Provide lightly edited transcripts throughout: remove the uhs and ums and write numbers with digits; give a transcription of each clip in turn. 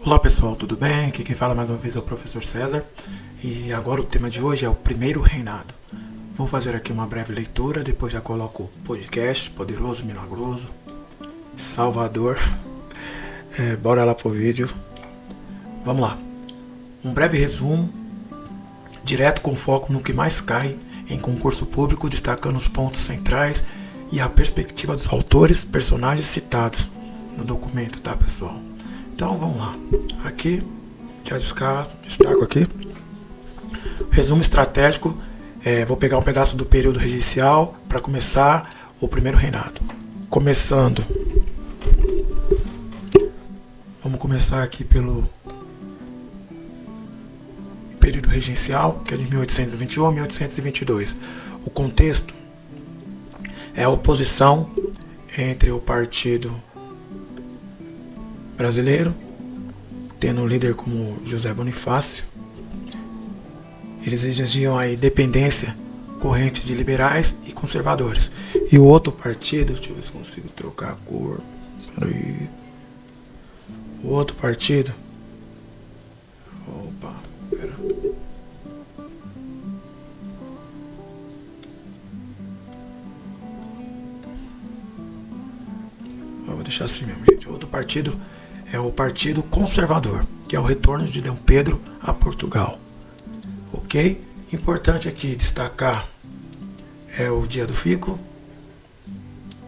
Olá pessoal, tudo bem? Aqui quem fala mais uma vez é o professor César e agora o tema de hoje é o primeiro reinado. Vou fazer aqui uma breve leitura, depois já coloco o podcast Poderoso, Milagroso, Salvador. Bora lá pro vídeo. Vamos lá. Um breve resumo, direto com foco no que mais cai em concurso público, destacando os pontos centrais e a perspectiva dos autores, personagens citados no documento, tá pessoal? Então vamos lá. Aqui, já destaco aqui. Resumo estratégico. Vou pegar um pedaço do período regencial para começar o primeiro reinado. Começando. Vamos começar aqui pelo período regencial, que é de 1821 a 1822. O contexto é a oposição entre o Partido Brasileiro, tendo um líder como José Bonifácio. Eles exigiam a independência corrente de liberais e conservadores. E o outro partido, deixa eu ver se consigo trocar a cor. Peraí. O outro partido. Opa, pera. Vou deixar assim mesmo, gente. O outro partido é o Partido Conservador, que é o retorno de Dom Pedro a Portugal. Ok? Importante aqui destacar é o dia do fico.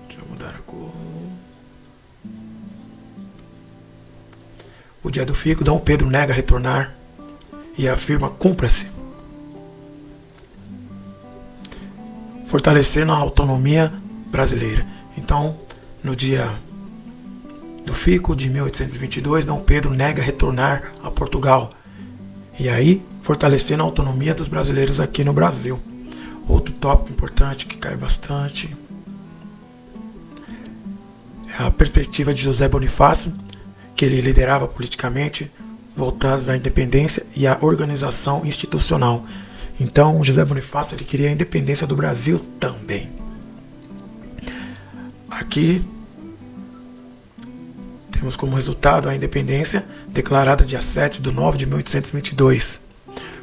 Deixa eu mudar a cor. O dia do fico, Dom Pedro nega retornar e afirma: cumpra-se. Fortalecendo a autonomia brasileira. Então, no dia do fico de 1822, Dom Pedro nega retornar a Portugal. E aí, fortalecendo a autonomia dos brasileiros aqui no Brasil. Outro tópico importante que cai bastante é a perspectiva de José Bonifácio, que ele liderava politicamente, voltado à independência e à organização institucional. Então, José Bonifácio ele queria a independência do Brasil também. Aqui temos como resultado a independência declarada dia 7 de 9 de 1822,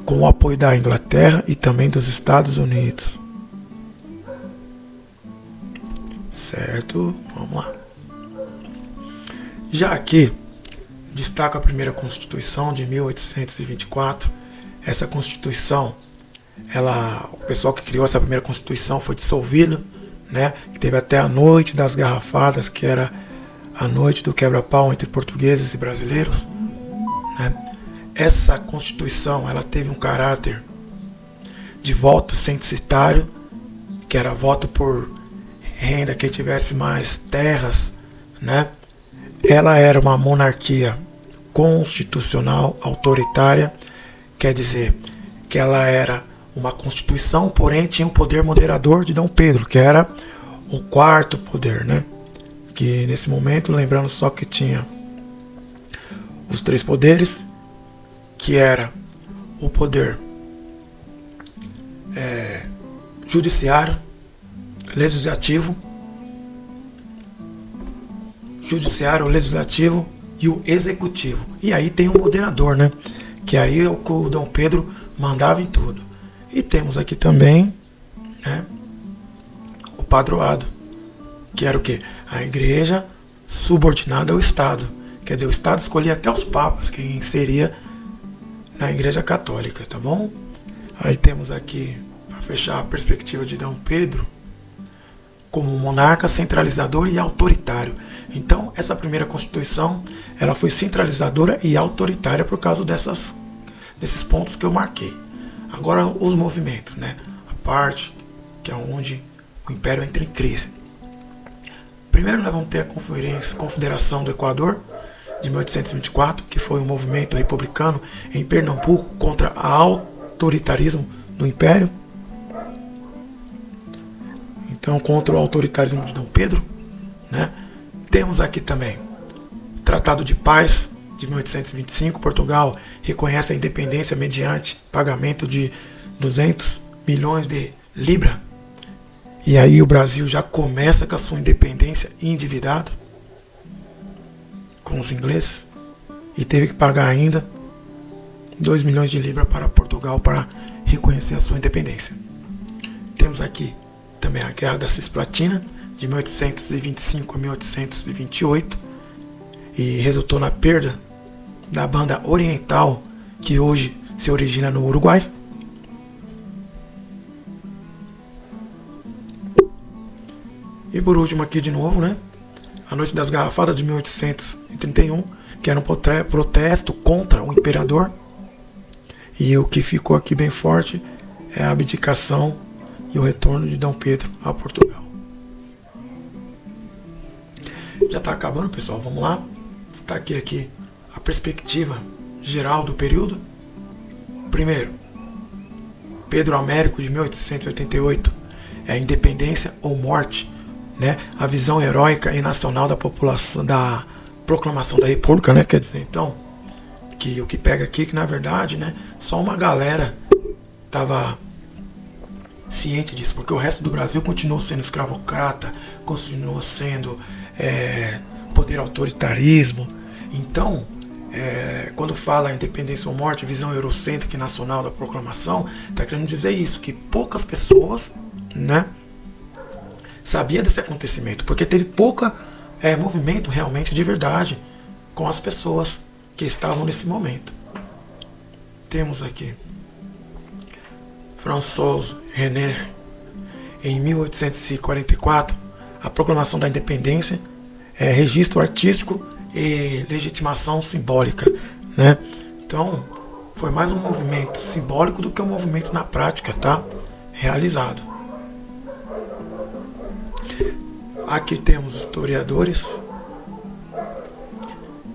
com o apoio da Inglaterra e também dos Estados Unidos. Certo? Vamos lá. Já aqui, destaca a primeira Constituição de 1824. Essa Constituição, o pessoal que criou essa primeira Constituição foi dissolvido, né? Que teve até a noite das garrafadas, que era a noite do quebra-pau entre portugueses e brasileiros, né? Essa Constituição ela teve um caráter de voto censitário, que era voto por renda, quem tivesse mais terras, né? Ela era uma monarquia constitucional, autoritária, quer dizer que ela era uma constituição, porém tinha um poder moderador de Dom Pedro, que era o quarto poder, né? Que nesse momento, lembrando só que tinha os três poderes, que era o poder judiciário, legislativo e o executivo. E aí tem o moderador, né? Que aí é o que o Dom Pedro mandava em tudo. E temos aqui também, né, o padroado, que era o quê? A igreja subordinada ao Estado. Quer dizer, o Estado escolhia até os papas, quem seria na igreja católica, tá bom? Aí temos aqui, para fechar, a perspectiva de Dom Pedro como monarca centralizador e autoritário. Então, essa primeira Constituição, ela foi centralizadora e autoritária por causa desses pontos que eu marquei. Agora, os movimentos, né? A parte que é onde o Império entra em crise. Primeiro nós vamos ter a Confederação do Equador, de 1824, que foi um movimento republicano em Pernambuco contra o autoritarismo do Império. Então, contra o autoritarismo de Dom Pedro, né? Temos aqui também o Tratado de Paz, de 1825. Portugal reconhece a independência mediante pagamento de 200 milhões de libras. E aí o Brasil já começa com a sua independência endividado com os ingleses. e teve que pagar ainda 2 milhões de libras para Portugal para reconhecer a sua independência. Temos aqui também a Guerra da Cisplatina, de 1825 a 1828, e resultou na perda da banda oriental, que hoje se origina no Uruguai. E por último aqui de novo, né? A Noite das Garrafadas de 1831, que era um protesto contra o imperador. E o que ficou aqui bem forte é a abdicação e o retorno de Dom Pedro a Portugal. Já está acabando, pessoal. Vamos lá. Destaquei aqui a perspectiva geral do período. Primeiro, Pedro Américo de 1888 é a independência ou morte, né? A visão heróica e nacional da população, da proclamação da República, né? Quer dizer, então, que o que pega aqui, que na verdade, né, só uma galera estava ciente disso, porque o resto do Brasil continuou sendo escravocrata, continuou sendo poder autoritarismo. Então, quando fala independência ou morte, visão eurocêntrica e nacional da proclamação, está querendo dizer isso, que poucas pessoas, né, sabia desse acontecimento, porque teve pouca movimento realmente de verdade com as pessoas que estavam nesse momento. Temos aqui François René, em 1844, a proclamação da independência, registro artístico e legitimação simbólica, né? Então, foi mais um movimento simbólico do que um movimento na prática, tá? Realizado. Aqui temos historiadores,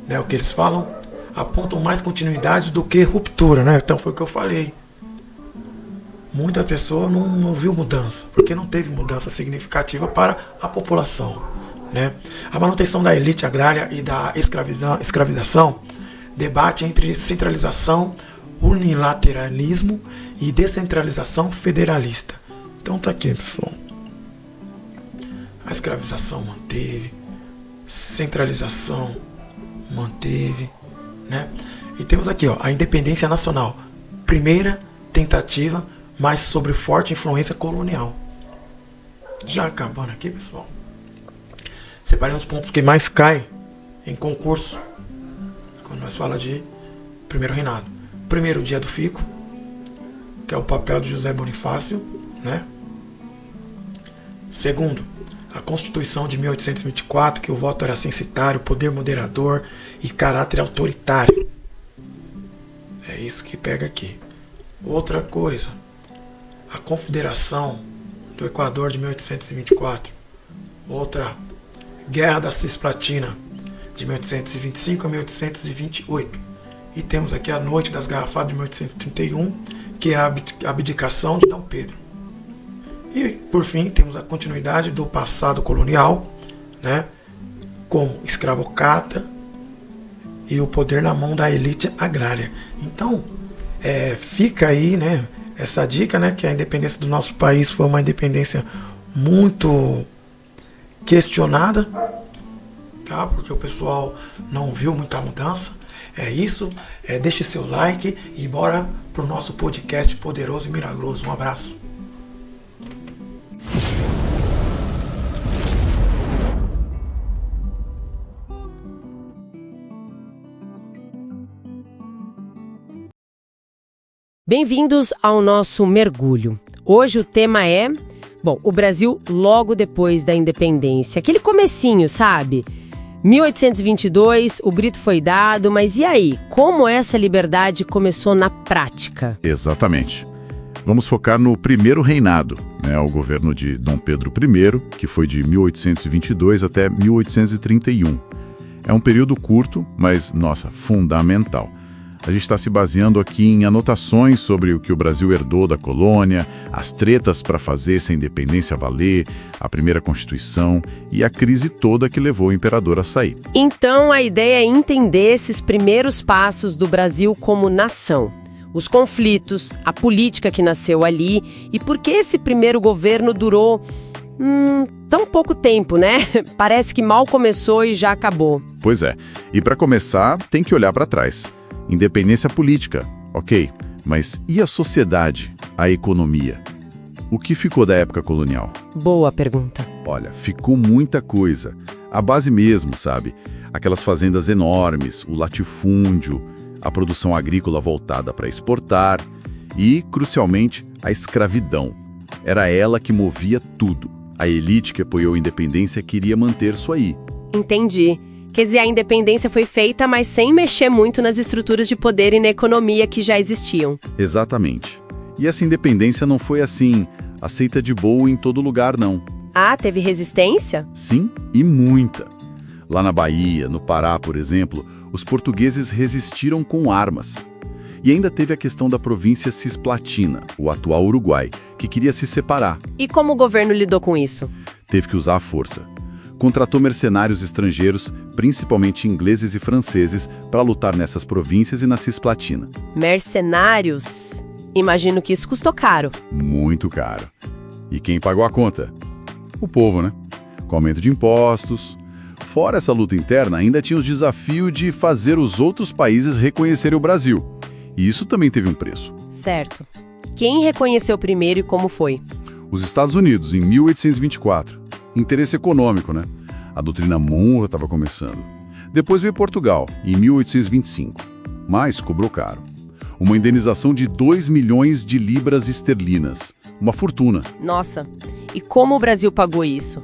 né, o que eles falam, apontam mais continuidade do que ruptura, né? Então foi o que eu falei. Muita pessoa não viu mudança, porque não teve mudança significativa para a população, né? A manutenção da elite agrária e da escravização, debate entre centralização, unilateralismo e descentralização federalista. Então tá aqui, pessoal. A escravização manteve, centralização manteve, né? E temos aqui, ó, a independência nacional, primeira tentativa, mas sobre forte influência colonial. Já acabando aqui, pessoal, separei os pontos que mais caem em concurso quando nós falamos de primeiro reinado. Primeiro, dia do fico, que é o papel de José Bonifácio, né? Segundo, a Constituição de 1824, que o voto era censitário, poder moderador e caráter autoritário. É isso que pega aqui. Outra coisa, a Confederação do Equador de 1824. Outra, Guerra da Cisplatina de 1825 a 1828. E temos aqui a Noite das Garrafadas de 1831, que é a abdicação de Dom Pedro. E, por fim, temos a continuidade do passado colonial, né, como escravocrata e o poder na mão da elite agrária. Então, fica aí, né, essa dica, né, que a independência do nosso país foi uma independência muito questionada, tá, porque o pessoal não viu muita mudança. É isso, deixe seu like e bora pro nosso podcast poderoso e milagroso. Um abraço. Bem-vindos ao nosso mergulho. Hoje o tema é, o Brasil logo depois da independência. Aquele comecinho, sabe? 1822, o grito foi dado, mas e aí? Como essa liberdade começou na prática? Exatamente. Vamos focar no primeiro reinado, né, o governo de Dom Pedro I, que foi de 1822 até 1831. É um período curto, mas, fundamental. A gente está se baseando aqui em anotações sobre o que o Brasil herdou da colônia, as tretas para fazer essa independência valer, a primeira Constituição e a crise toda que levou o imperador a sair. Então, a ideia é entender esses primeiros passos do Brasil como nação, os conflitos, a política que nasceu ali e por que esse primeiro governo durou tão pouco tempo, né? Parece que mal começou e já acabou. Pois é. E para começar, tem que olhar para trás. Independência política, ok. Mas e a sociedade, a economia? O que ficou da época colonial? Boa pergunta. Olha, ficou muita coisa. A base mesmo, sabe? Aquelas fazendas enormes, o latifúndio, a produção agrícola voltada para exportar e, crucialmente, a escravidão. Era ela que movia tudo. A elite que apoiou a independência queria manter isso aí. Entendi. Quer dizer, a independência foi feita, mas sem mexer muito nas estruturas de poder e na economia que já existiam. Exatamente. E essa independência não foi assim, aceita de boa em todo lugar, não. Ah, teve resistência? Sim, e muita. Lá na Bahia, no Pará, por exemplo, os portugueses resistiram com armas. E ainda teve a questão da província Cisplatina, o atual Uruguai, que queria se separar. E como o governo lidou com isso? Teve que usar a força. Contratou mercenários estrangeiros, principalmente ingleses e franceses, para lutar nessas províncias e na Cisplatina. Mercenários? Imagino que isso custou caro. Muito caro. E quem pagou a conta? O povo, né? Com aumento de impostos. Fora essa luta interna, ainda tinha os desafios de fazer os outros países reconhecerem o Brasil. E isso também teve um preço. Certo. Quem reconheceu primeiro e como foi? Os Estados Unidos, em 1824. Interesse econômico, né? A doutrina Monroe estava começando. Depois veio Portugal, em 1825. Mas cobrou caro. Uma indenização de 2 milhões de libras esterlinas. Uma fortuna. Nossa, e como o Brasil pagou isso?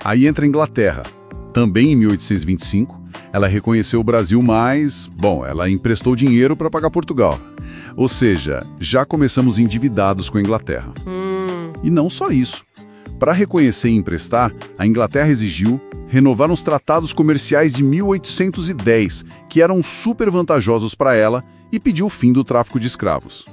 Aí entra a Inglaterra. Também em 1825, ela reconheceu o Brasil, mas, ela emprestou dinheiro para pagar Portugal. Ou seja, já começamos endividados com a Inglaterra. E não só isso. Para reconhecer e emprestar, a Inglaterra exigiu renovar os tratados comerciais de 1810, que eram super vantajosos para ela, e pediu o fim do tráfico de escravos.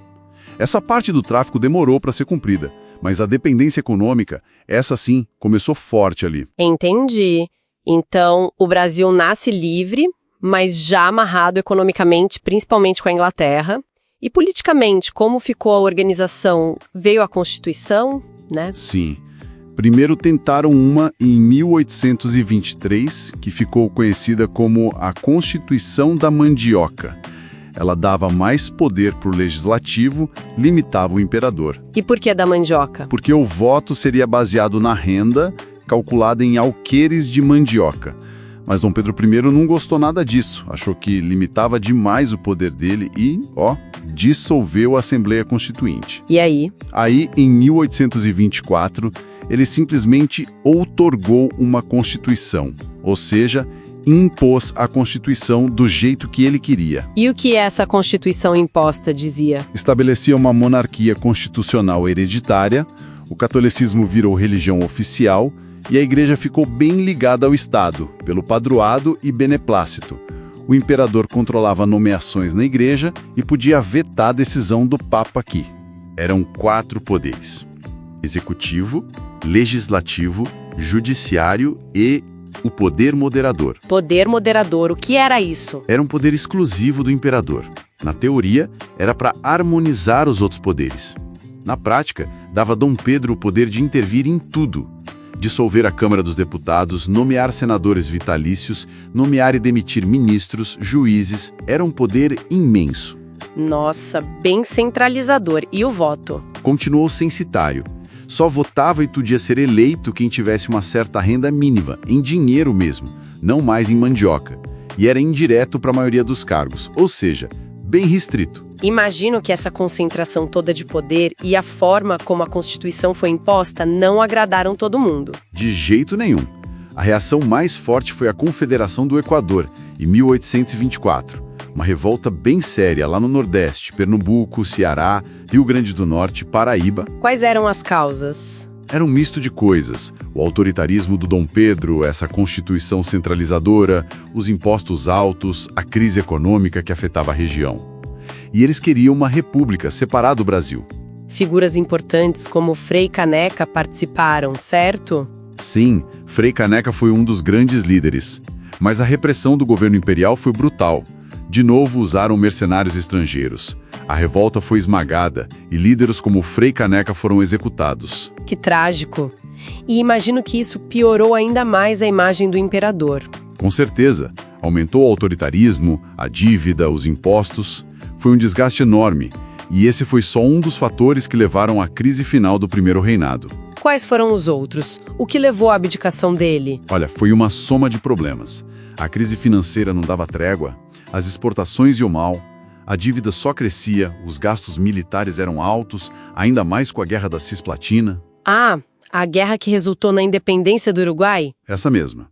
Essa parte do tráfico demorou para ser cumprida, mas a dependência econômica, essa sim, começou forte ali. Entendi. Então, o Brasil nasce livre, mas já amarrado economicamente, principalmente com a Inglaterra. E politicamente, como ficou a organização? Veio a Constituição, né? Sim. Primeiro tentaram uma em 1823, que ficou conhecida como a Constituição da Mandioca. Ela dava mais poder para o legislativo, limitava o imperador. E por que da mandioca? Porque o voto seria baseado na renda, calculada em alqueires de mandioca. Mas Dom Pedro I não gostou nada disso, achou que limitava demais o poder dele e, dissolveu a Assembleia Constituinte. E aí? Aí, em 1824, ele simplesmente outorgou uma Constituição, ou seja, impôs a Constituição do jeito que ele queria. E o que essa Constituição imposta dizia? Estabelecia uma monarquia constitucional hereditária, o catolicismo virou religião oficial e a igreja ficou bem ligada ao Estado, pelo padroado e beneplácito. O imperador controlava nomeações na igreja e podia vetar a decisão do Papa aqui. Eram 4 poderes: executivo, legislativo, judiciário e o poder moderador. Poder moderador, o que era isso? Era um poder exclusivo do imperador. Na teoria, era para harmonizar os outros poderes. Na prática, dava a Dom Pedro o poder de intervir em tudo. Dissolver a Câmara dos Deputados, nomear senadores vitalícios, nomear e demitir ministros, juízes. Era um poder imenso. Nossa, bem centralizador. E o voto? Continuou censitário. Só votava e podia ser eleito quem tivesse uma certa renda mínima, em dinheiro mesmo, não mais em mandioca. E era indireto para a maioria dos cargos, ou seja, bem restrito. Imagino que essa concentração toda de poder e a forma como a Constituição foi imposta não agradaram todo mundo. De jeito nenhum. A reação mais forte foi a Confederação do Equador, em 1824. Uma revolta bem séria lá no Nordeste, Pernambuco, Ceará, Rio Grande do Norte, Paraíba. Quais eram as causas? Era um misto de coisas. O autoritarismo do Dom Pedro, essa constituição centralizadora, os impostos altos, a crise econômica que afetava a região. E eles queriam uma república separada do Brasil. Figuras importantes como Frei Caneca participaram, certo? Sim, Frei Caneca foi um dos grandes líderes. Mas a repressão do governo imperial foi brutal. De novo usaram mercenários estrangeiros. A revolta foi esmagada e líderes como Frei Caneca foram executados. Que trágico. E imagino que isso piorou ainda mais a imagem do imperador. Com certeza. Aumentou o autoritarismo, a dívida, os impostos. Foi um desgaste enorme. E esse foi só um dos fatores que levaram à crise final do primeiro reinado. Quais foram os outros? O que levou à abdicação dele? Olha, foi uma soma de problemas. A crise financeira não dava trégua, as exportações iam mal, a dívida só crescia, os gastos militares eram altos, ainda mais com a Guerra da Cisplatina. Ah, a guerra que resultou na independência do Uruguai? Essa mesma.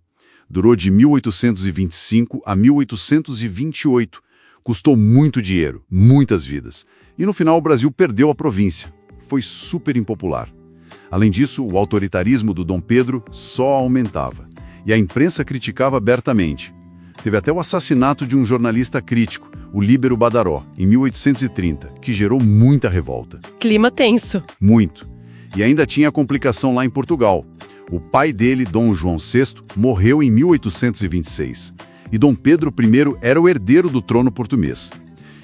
Durou de 1825 a 1828. Custou muito dinheiro, muitas vidas. E no final o Brasil perdeu a província. Foi super impopular. Além disso, o autoritarismo do Dom Pedro só aumentava. E a imprensa criticava abertamente. Teve até o assassinato de um jornalista crítico, o Líbero Badaró, em 1830, que gerou muita revolta. Clima tenso. Muito. E ainda tinha a complicação lá em Portugal. O pai dele, Dom João VI, morreu em 1826. E Dom Pedro I era o herdeiro do trono português.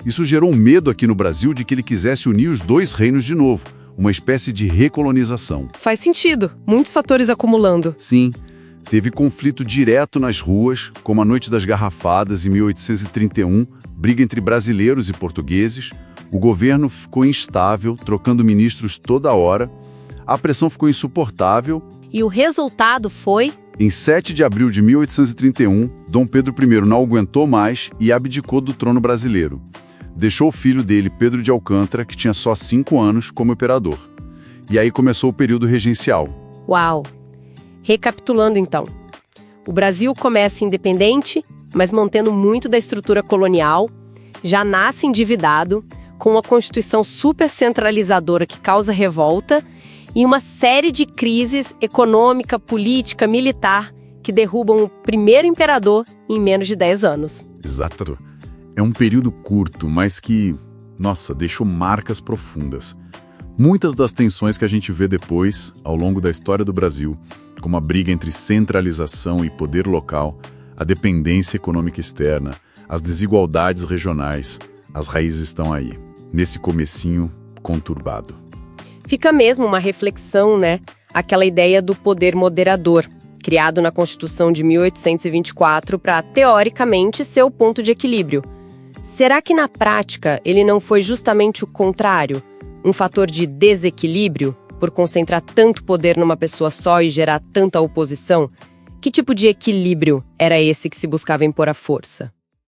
Isso gerou um medo aqui no Brasil de que ele quisesse unir os dois reinos de novo, uma espécie de recolonização. Faz sentido. Muitos fatores acumulando. Sim. Teve conflito direto nas ruas, como a Noite das Garrafadas, em 1831, briga entre brasileiros e portugueses. O governo ficou instável, trocando ministros toda hora. A pressão ficou insuportável. E o resultado foi? Em 7 de abril de 1831, Dom Pedro I não aguentou mais e abdicou do trono brasileiro. Deixou o filho dele, Pedro de Alcântara, que tinha só 5 anos, como imperador. E aí começou o período regencial. Uau! Recapitulando então, o Brasil começa independente, mas mantendo muito da estrutura colonial, já nasce endividado, com uma Constituição super centralizadora que causa revolta e uma série de crises econômica, política, militar que derrubam o primeiro imperador em menos de 10 anos. Exato. É um período curto, mas que, nossa, deixou marcas profundas. Muitas das tensões que a gente vê depois, ao longo da história do Brasil, como a briga entre centralização e poder local, a dependência econômica externa, as desigualdades regionais, as raízes estão aí, nesse comecinho conturbado. Fica mesmo uma reflexão, né? Aquela ideia do poder moderador, criado na Constituição de 1824 para, teoricamente, ser o ponto de equilíbrio. Será que, na prática, ele não foi justamente o contrário? Um fator de desequilíbrio, por concentrar tanto poder numa pessoa só e gerar tanta oposição? Que tipo de equilíbrio era esse que se buscava impor à força?